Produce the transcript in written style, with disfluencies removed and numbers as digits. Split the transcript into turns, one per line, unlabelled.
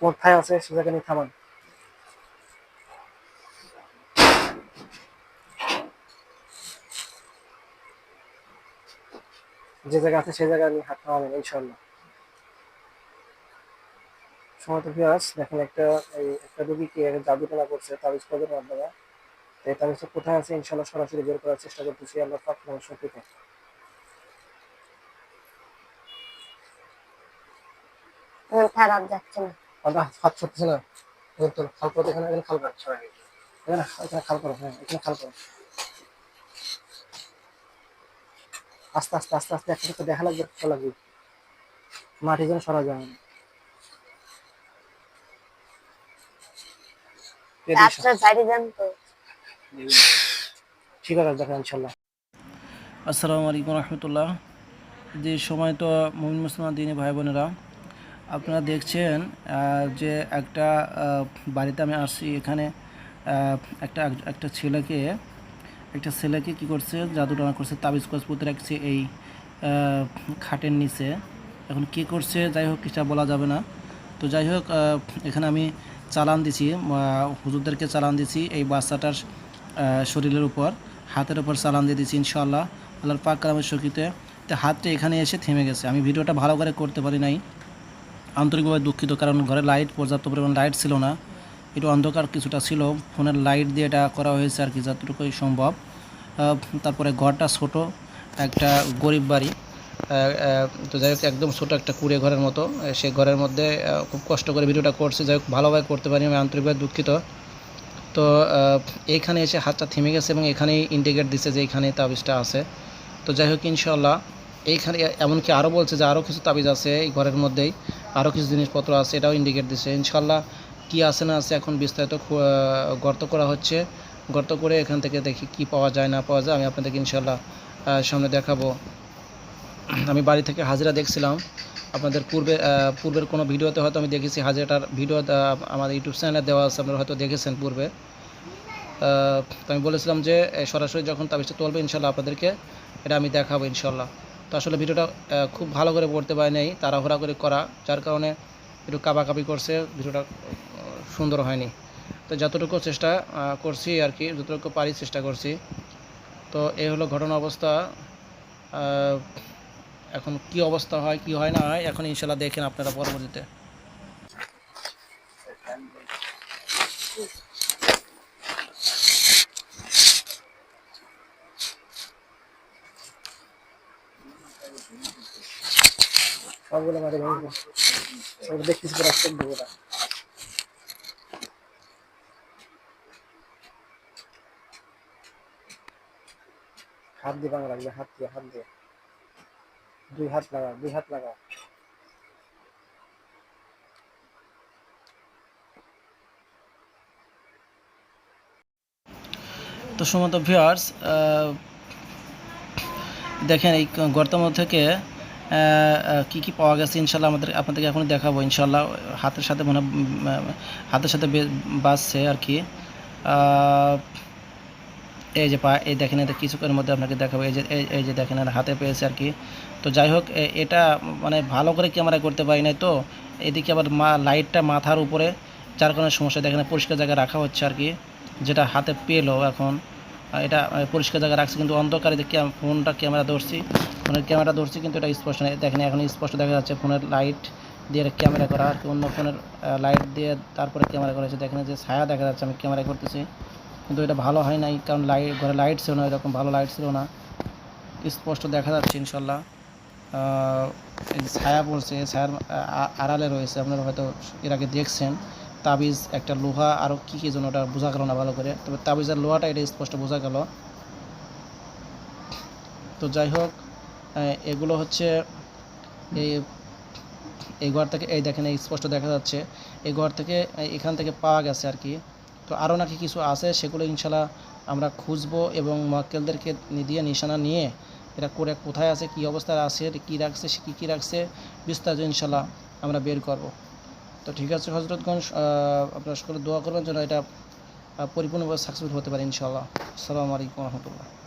কোথায় আছে সে জায়গা নিয়ে থামান। যে জায়গা আছে সেই জায়গা নিয়ে হাত থামাবেন ইনশাল্লাহ। সময় তো ভিউয়ার্স দেখেন একটা রোগীকে জাদু টোনা করছে তাবিজ কবজের মাধ্যমে। এই তাবিজটা কোথায় আছে ইনশাল্লাহ সরাসরি বের করার চেষ্টা করতেছি আল্লাহ পাক আমার শক্তিতে।
খারাপ যাচ্ছে না,
আমরা হাত ছুটতেছে না। তোর খাল করো, এখানে খাল করো, এখানে খাল করো, হ্যাঁ এখানে খাল করো। আস্তে আস্তে আস্তে আস্তে একটা দেখা লাগবে মাটি যেন সরা যায় না।
রাস্তা সাইডে যান তো।
ঠিক আছে দেখেন ইনশাল্লাহ।
আসসালামু আলাইকুম রহমতুল্লাহ। যে সময় তো মুমিন মুসলমান দিনী ভাই বোনেরা, আপনারা দেখছেন যে একটা বাড়িতে আমি আসছি। এখানে একটা একটা ছেলেকে কী করছে, জাদু টানা করছে, তাবিজ কোজ পুঁতে রাখছে এই খাটের নিচে। এখন কী করছে যাই হোক কিছু বলা যাবে না। তো যাই হোক এখানে আমি চালান দিছি, হুজুরদেরকে চালান দিছি এই বাচ্চাটার শরীরের উপর, হাতের উপর চালান দিয়ে দিচ্ছি ইনশাআল্লাহ আল্লাহর পাক কালামের শক্তিতে। তো হাতটা এখানে এসে থেমে গেছে। আমি ভিডিওটা ভালো করে করতে পারি নাই, আন্তরিকভাবে দুঃখিত, কারণ ঘরে লাইট পর্যাপ্ত পরিমাণ লাইট ছিল না, একটু অন্ধকার কিছুটা ছিল। ফোনের লাইট দিয়ে এটা করা হয়েছে আর কি যতটুকুই সম্ভব। তারপরে ঘরটা ছোট, একটা গরিব বাড়ি। তো যাই হোক একদম ছোটো একটা কুড়ে ঘরের মতো, সেই ঘরের মধ্যে খুব কষ্ট করে ভিডিওটা করছি। যাই হোক ভালোভাবে করতে পারি, আমি আন্তরিকভাবে দুঃখিত। তো এইখানে এসে হাতটা থেমে গেছে এবং এখানেই ইন্ডিকেট দিচ্ছে যে এইখানে তাবিজটা আছে। তো যাই হোক ইনশাআল্লাহ এইখানে এমনকি আরও বলছে যে আরও কিছু তাবিজ আছে এই ঘরের মধ্যেই, আরও কিছু জিনিসপত্র আছে, এটাও ইন্ডিকেট দিচ্ছে। ইনশাআল্লাহ কী আছে না আছে এখন বিস্তারিত গর্ত করা হচ্ছে। গর্ত করে এখান থেকে দেখি কি পাওয়া যায় না পাওয়া যায়, আমি আপনাদেরকে ইনশাআল্লাহ সামনে দেখাবো। আমি বাড়ি থেকে হাজিরা দেখছিলাম, আপনাদের পূর্বের কোনো ভিডিওতে হয়তো আমি দেখেছি হাজিরাটার ভিডিও আমাদের ইউটিউব চ্যানেলে দেওয়া আছে, আপনারা হয়তো দেখেছেন পূর্বে। তো আমি বলেছিলাম যে সরাসরি যখন তাবিজটা তুলবে ইনশাল্লাহ আপনাদেরকে এটা আমি দেখাবো ইনশাল্লাহ। তো আসলে ভিডিওটা খুব ভালো করে পড়তে পারি নাই, তাড়াহুড়া করে করা, যার কারণে একটু কাবাকাবি করছে, ভিডিওটা সুন্দর হয়নি। তো যতটুকু চেষ্টা করছি আর কি, যতটুকু পারি চেষ্টা করছি। তো এই হলো ঘটনা অবস্থা। এখন কি অবস্থা হয় কি হয় না হয় এখন ইনশাল্লাহ দেখেন আপনারা পরবর্তীতে।
সবগুলো মাটি ভাঙবো, সব দেখতেছি পুরো চেক দেবো না। হাত দিয়ে ভাঙা লাগবে, হাত দিয়ে দুই হাত লাগা।
তো সমত ভিউয়ার্স দেখেন এই গর্তের মধ্যে থেকে কী কী পাওয়া গেছে ইনশাল্লাহ আপনাদেরকে এখন দেখাবো ইনশাল্লাহ। হাতের সাথে হাতের সাথে বাজছে আর কি। এই যে এই দেখেন, এটা কিছুক্ষণের মধ্যে আপনাকে দেখাবো। এই যে দেখেন হাতে পেয়েছে আর কি। তো যাই হোক এটা মানে ভালো করে ক্যামেরা করতে পারি নাই, তো এদিকে আবার লাইটটা মাথার উপরে, যার কারণে সমস্যা। দেখেন পরিষ্কার জায়গায় রাখা হচ্ছে আর কি, যেটা হাতে পেলো এখন। এটা পরিষ্কার জায়গায় রাখছি, কিন্তু অন্ধকারে ফোনের ক্যামেরা ধরছি কিন্তু এটা স্পষ্ট নেই। দেখেন এখন স্পষ্ট দেখা যাচ্ছে ফোনের লাইট দিয়ে ক্যামেরা করা আর কি, অন্য ফোনের লাইট দিয়ে তারপরে ক্যামেরা করা হয়েছে। দেখেন যে ছায়া দেখা যাচ্ছে, আমি ক্যামেরা করতেছি কিন্তু এটা ভালো হয় নাই, কারণ ঘরে লাইট ছিল না, এরকম ভালো লাইট ছিল না। স্পষ্ট দেখা যাচ্ছে ইনশাল্লাহ। এই ছায়া পড়ছে, ছায়ার আড়ালে রয়েছে, আপনারা হয়তো এর আগে দেখছেন। তাবিজ একটা লোহা আরও কী কী জন্য ওটা বোঝা গেল না ভালো করে, তবে তাবিজের লোহাটা এটা স্পষ্ট বোঝা গেল। তো যাই হোক এগুলো হচ্ছে এই এই ঘর থেকে, এই দেখেন এই স্পষ্ট দেখা যাচ্ছে এই ঘর থেকে, এখান থেকে পাওয়া গেছে আর কি। তো আরও নাকি কিছু আছে, সেগুলো ইনশাল্লাহ আমরা খুঁজবো এবং মক্কেলদেরকে দিয়ে নিশানা নিয়ে এটা করে কোথায় আছে, কী অবস্থায় আছে, কী রাখছে, কী রাখছে বিস্তারিত ইনশাল্লাহ আমরা বের করব। তো ঠিক আছে হজরতগঞ্জ, আপনারা সকলে দোয়া করবেন যেন এটা পরিপূর্ণভাবে সাকসেসফুল হতে পারে ইনশাল্লাহ। আসসালামু আলাইকুম রহমতুল্লাহ।